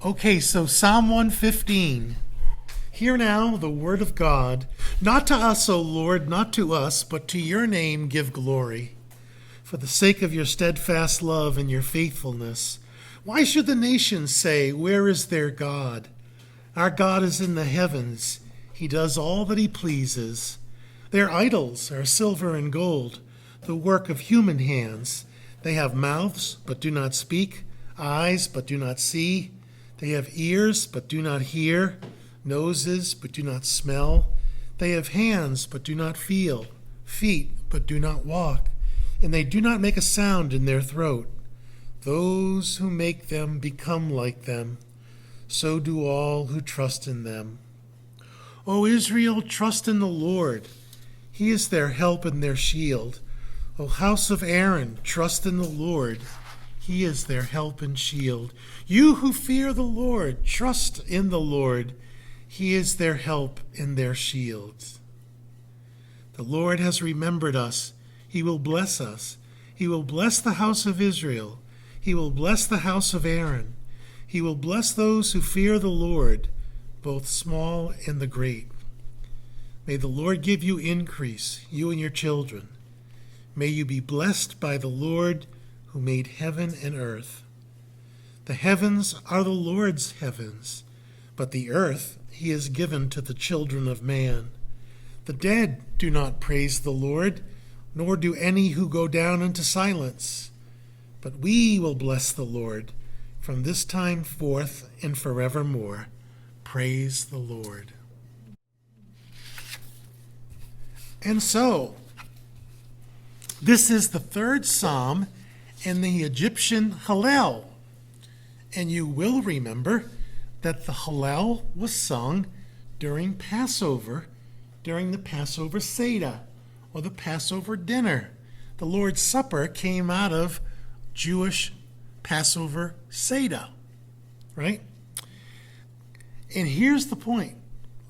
Okay, so Psalm 115. Hear now the word of God. Not to us, O Lord, not to us, but to your name give glory. For the sake of your steadfast love and your faithfulness. Why should the nations say, where is their God? Our God is in the heavens. He does all that he pleases. Their idols are silver and gold, the work of human hands. They have mouths, but do not speak, eyes, but do not see. They have ears, but do not hear, noses, but do not smell. They have hands, but do not feel, feet, but do not walk, and they do not make a sound in their throat. Those who make them become like them. So do all who trust in them. O Israel, trust in the Lord. He is their help and their shield. O house of Aaron, trust in the Lord. He is their help and shield. You who fear the Lord, trust in the Lord. He is their help and their shield. The Lord has remembered us. He will bless us. He will bless the house of Israel. He will bless the house of Aaron. He will bless those who fear the Lord, both small and the great. May the Lord give you increase, you and your children. May you be blessed by the Lord who made heaven and earth. The heavens are the Lord's heavens, but the earth he has given to the children of man. The dead do not praise the Lord, nor do any who go down into silence. But we will bless the Lord from this time forth and forevermore. Praise the Lord. And so, this is the third psalm in the Egyptian Hallel. And you will remember that the Hallel was sung during Passover, during the Passover Seder, or the Passover dinner. The Lord's Supper came out of Jewish Passover Seder, right? And here's the point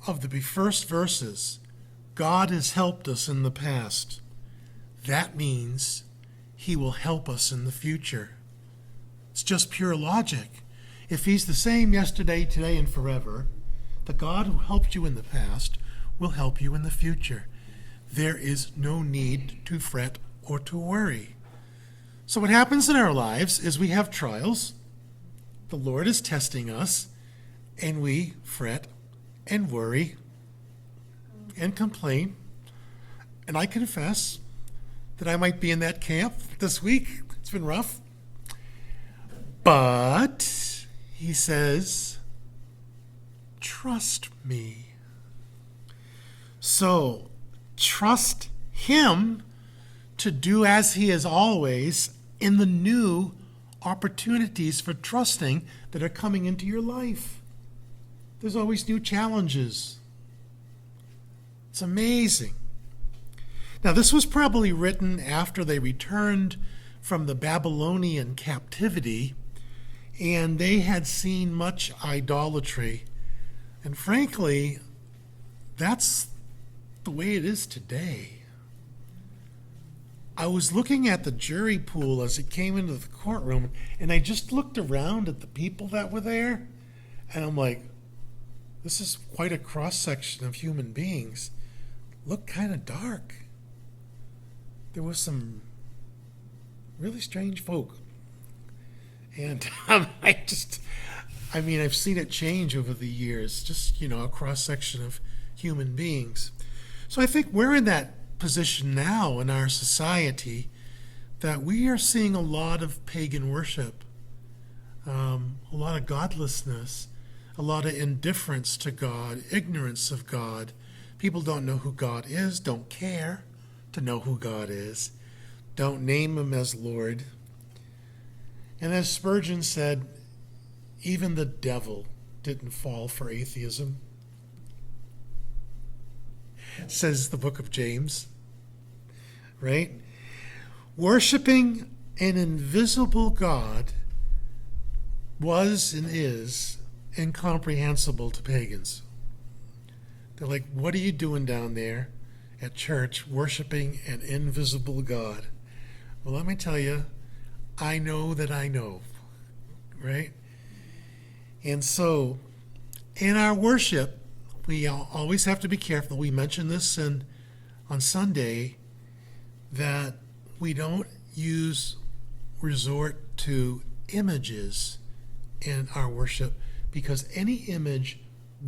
of the first verses. God has helped us in the past. That means he will help us in the future. It's just pure logic. If he's the same yesterday, today, and forever, the God who helped you in the past will help you in the future. There is no need to fret or to worry. So what happens in our lives is we have trials. The Lord is testing us, and we fret and worry and complain. And I confess that I might be in that camp this week. It's been rough. But he says, trust me. So trust him to do as he is always in the new opportunities for trusting that are coming into your life. There's always new challenges. It's amazing. Now, this was probably written after they returned from the Babylonian captivity, and they had seen much idolatry. And frankly, that's the way it is today. I was looking at the jury pool as it came into the courtroom, and I just looked around at the people that were there, and I'm like, this is quite a cross-section of human beings. Look kind of dark. There was some really strange folk. And I've seen it change over the years, just, a cross-section of human beings. So I think we're in that position now in our society that we are seeing a lot of pagan worship, a lot of godlessness, a lot of indifference to God, ignorance of God. People don't know who God is, don't care to know who God is, don't name him as Lord. And as Spurgeon said, even the devil didn't fall for atheism, says the book of James, right? Worshiping an invisible God was and is incomprehensible to pagans. They're like, what are you doing down there at church worshiping an invisible God? Well, let me tell you, I know that I know, right? And so in our worship, we always have to be careful. We mentioned this on Sunday, that we don't resort to images in our worship, because any image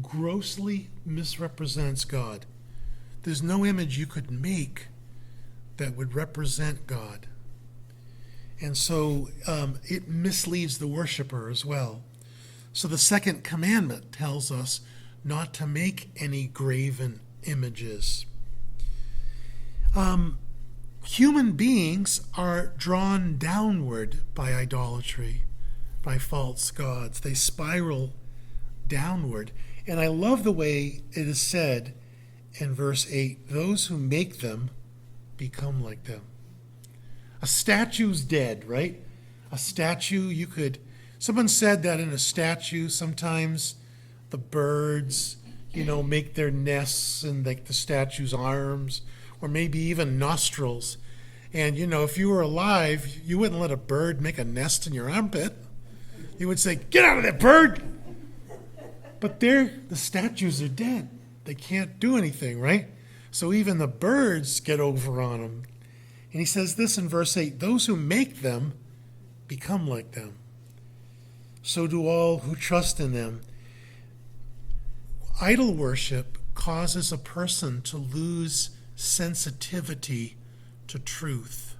grossly misrepresents God. There's no image you could make that would represent God. And so it misleads the worshiper as well. So the second commandment tells us not to make any graven images. Human beings are drawn downward by idolatry, by false gods. They spiral downward. And I love the way it is said in verse 8, those who make them become like them. A statue's dead, right? A statue, someone said that in a statue, sometimes the birds, make their nests in like the statue's arms, or maybe even nostrils. And, if you were alive, you wouldn't let a bird make a nest in your armpit. You would say, "Get out of there, bird!" But the statues are dead. They can't do anything, right? So even the birds get over on them. And he says this in verse 8, those who make them become like them. So do all who trust in them. Idol worship causes a person to lose sensitivity to truth,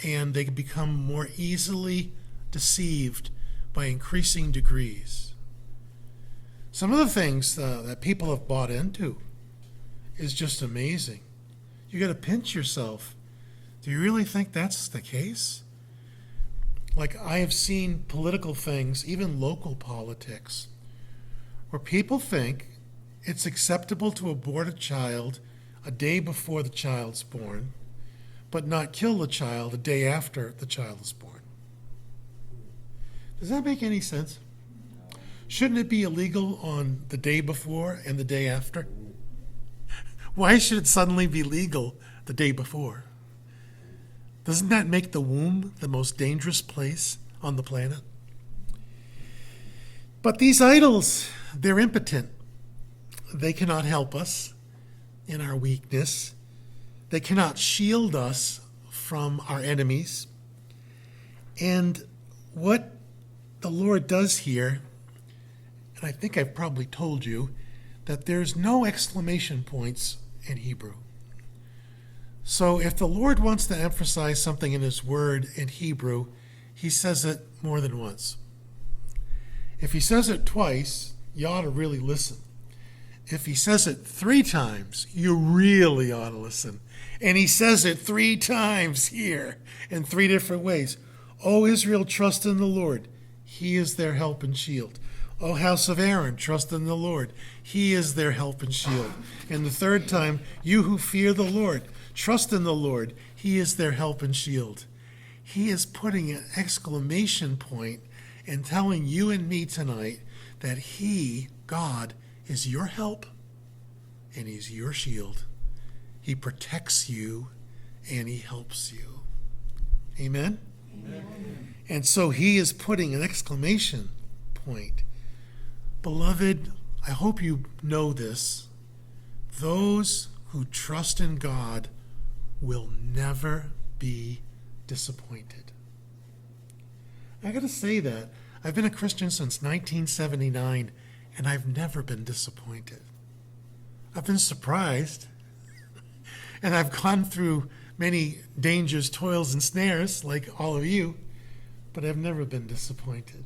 and they become more easily deceived by increasing degrees. Some of the things that people have bought into is just amazing. You got to pinch yourself. Do you really think that's the case? Like, I have seen political things, even local politics, where people think it's acceptable to abort a child a day before the child's born, but not kill the child a day after the child is born. Does that make any sense? Shouldn't it be illegal on the day before and the day after? Why should it suddenly be legal the day before? Doesn't that make the womb the most dangerous place on the planet? But these idols, they're impotent. They cannot help us in our weakness. They cannot shield us from our enemies. And what the Lord does here, and I think I've probably told you, that there's no exclamation points in Hebrew. So if the Lord wants to emphasize something in his word in Hebrew, he says it more than once. If he says it twice, you ought to really listen. If he says it 3 times, you really ought to listen. And he says it 3 times here in 3 different ways. O Israel, trust in the Lord. He is their help and shield. O house of Aaron, trust in the Lord. He is their help and shield. And the 3rd time, you who fear the Lord, trust in the Lord. He is their help and shield. He is putting an exclamation point and telling you and me tonight that he, God, is your help and he's your shield. He protects you and he helps you. Amen? Amen. And so he is putting an exclamation point. Beloved, I hope you know this. Those who trust in God will never be disappointed. I got to say that. I've been a Christian since 1979, and I've never been disappointed. I've been surprised, and I've gone through many dangers, toils, and snares, like all of you, but I've never been disappointed.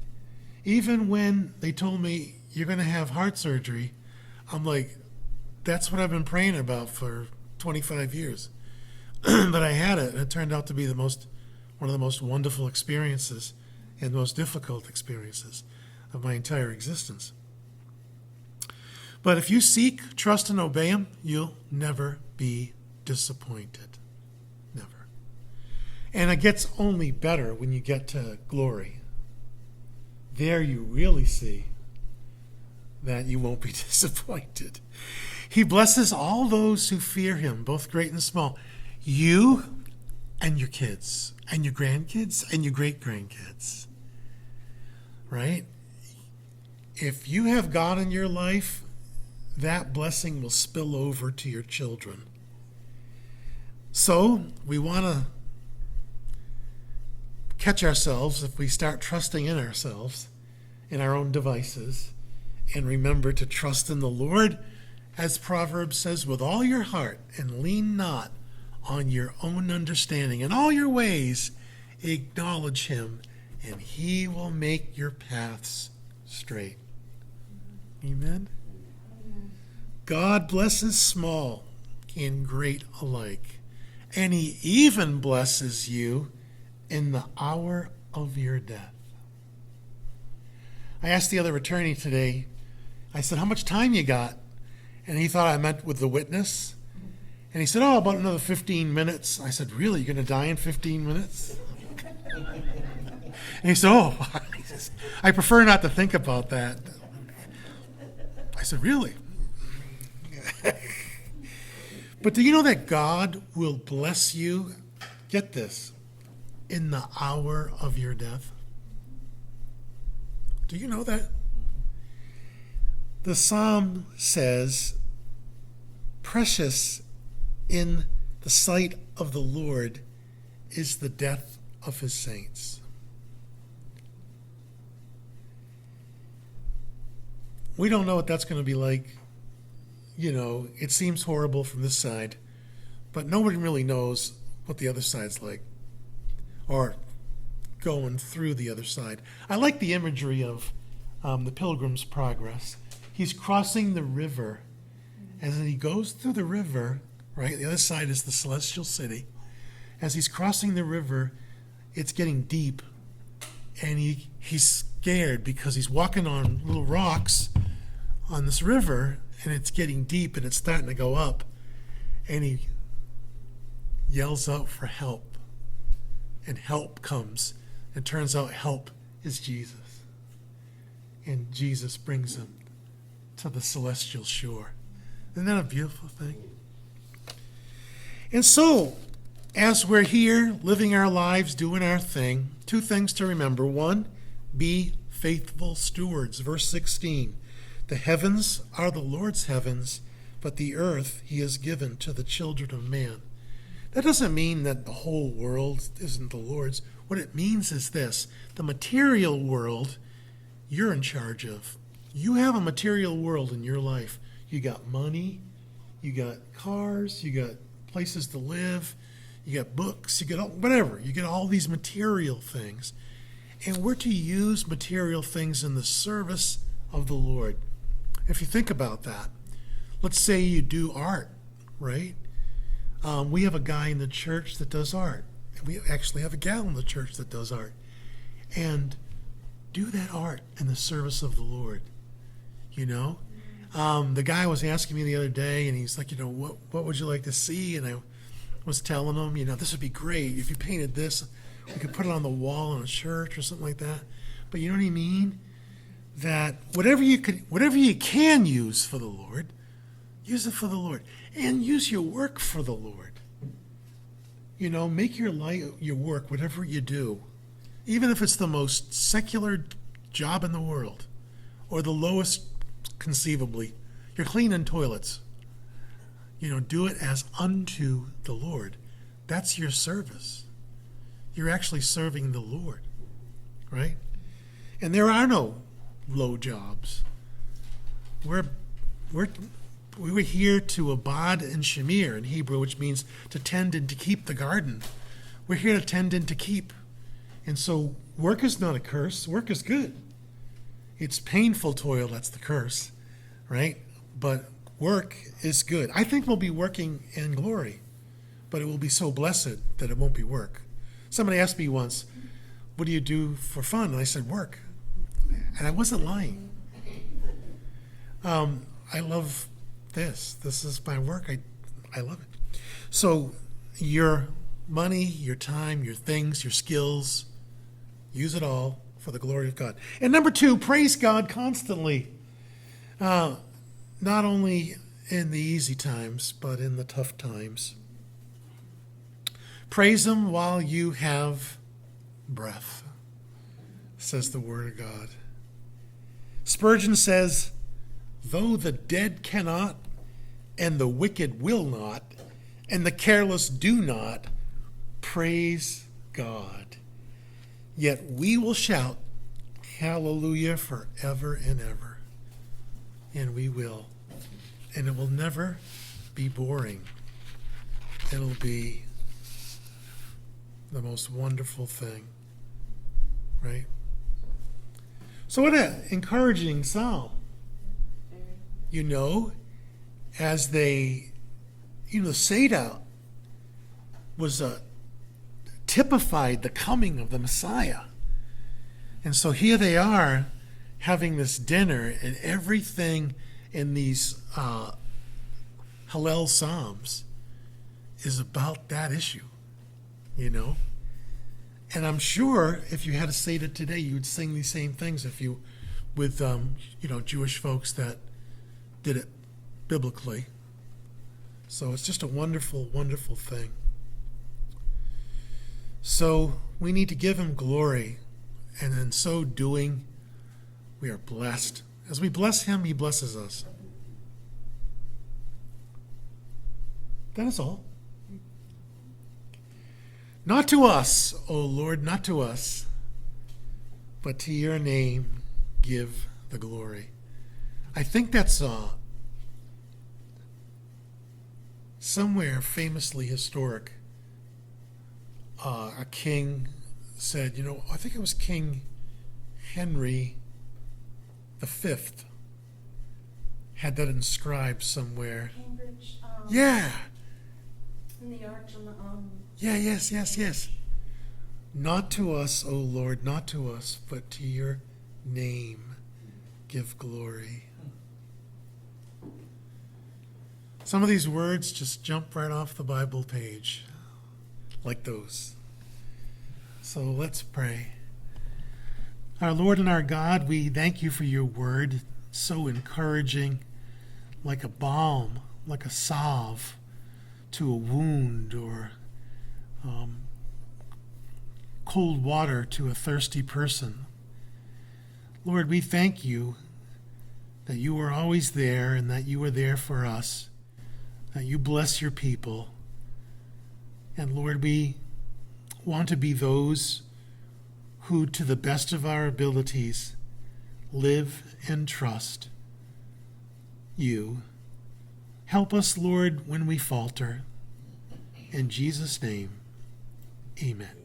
Even when they told me, you're going to have heart surgery, I'm like, that's what I've been praying about for 25 years. But I had it, and it turned out to be one of the most wonderful experiences and most difficult experiences of my entire existence. But if you seek, trust, and obey him, you'll never be disappointed. Never. And it gets only better when you get to glory. There you really see that you won't be disappointed. He blesses all those who fear him, both great and small. You and your kids and your grandkids and your great-grandkids. Right? if you have God in your life, that blessing will spill over to your children. So we want to catch ourselves if we start trusting in ourselves, in our own devices, and remember to trust in the Lord, as Proverbs says, with all your heart, and lean not on your own understanding. In all your ways, acknowledge him, and he will make your paths straight. Amen? God blesses small and great alike, and he even blesses you in the hour of your death. I asked the other attorney today, I said, how much time you got? And he thought I meant with the witness. And he said, oh, about another 15 minutes. I said, really? You're going to die in 15 minutes? And he said, oh, I prefer not to think about that. I said, really? But do you know that God will bless you, get this, in the hour of your death? Do you know that? The psalm says, precious in the sight of the Lord is the death of his saints. We don't know what that's going to be like. You know, it seems horrible from this side, but nobody really knows what the other side's like, or going through the other side. I like the imagery of the Pilgrim's Progress. He's crossing the river. As he goes through the river, right, the other side is the celestial city. As he's crossing the river, it's getting deep, and he's scared because he's walking on little rocks on this river, and it's getting deep, and it's starting to go up, and he yells out for help, and help comes. It turns out help is Jesus, and Jesus brings him to the celestial shore. Isn't that a beautiful thing? And so, as we're here living our lives, doing our thing, two things to remember. One, be faithful stewards. Verse 16, the heavens are the Lord's heavens, but the earth he has given to the children of man. That doesn't mean that the whole world isn't the Lord's. What it means is this: the material world you're in charge of. You have a material world in your life. You got money, you got cars, you got places to live, you got books, you got whatever. You get all these material things. And we're to use material things in the service of the Lord. If you think about that, let's say you do art, right? We have a guy in the church that does art. We actually have a gal in the church that does art. And do that art in the service of the Lord, you know? The guy was asking me the other day, and he's like, you know, what would you like to see? And I was telling him, you know, this would be great. If you painted this, we could put it on the wall in a church or something like that. But you know what I mean? That whatever you can use for the Lord, use it for the Lord. And use your work for the Lord. You know, make your life, your work, whatever you do, even if it's the most secular job in the world, or the lowest conceivably, you're cleaning toilets. You know, do it as unto the Lord. That's your service. You're actually serving the Lord, right? And there are no low jobs. We were here to abad and shamir in Hebrew, which means to tend and to keep the garden. We're here to tend and to keep. And so work is not a curse. Work is good. It's painful toil that's the curse, right? But work is good. I think we'll be working in glory, but it will be so blessed that it won't be work. Somebody asked me once, what do you do for fun? And I said, work. And I wasn't lying. I love this. This is my work. I love it. So your money, your time, your things, your skills, use it all for the glory of God. And number two, praise God constantly. Not only in the easy times, but in the tough times. Praise him while you have breath, says the Word of God. Spurgeon says, though the dead cannot, and the wicked will not, and the careless do not, praise God, yet we will shout hallelujah forever and ever. And we will. And it will never be boring. It'll be the most wonderful thing. Right? So what an encouraging psalm. You know, as they, the Seder was typified the coming of the Messiah. And so here they are having this dinner, and everything in these Hallel Psalms is about that issue, And I'm sure if you had a Seder today, you would sing these same things with Jewish folks that did it biblically. So it's just a wonderful, wonderful thing. So we need to give him glory, and in so doing, we are blessed. As we bless him, he blesses us. That is all. Not to us, O Lord, not to us, but to your name give the glory. I think that's somewhere famously historic. A king said, I think it was King Henry V had that inscribed somewhere. Cambridge. Yeah. In the arch on the Yeah, yes. Not to us, O Lord, not to us, but to your name give glory. Some of these words just jump right off the Bible page, like those. So let's pray. Our Lord and our God, we thank you for your word, so encouraging, like a balm, like a salve to a wound, or cold water to a thirsty person. Lord, we thank you that you are always there and that you are there for us, that you bless your people. And Lord, we want to be those who, to the best of our abilities, live and trust you. Help us, Lord, when we falter. In Jesus' name, amen.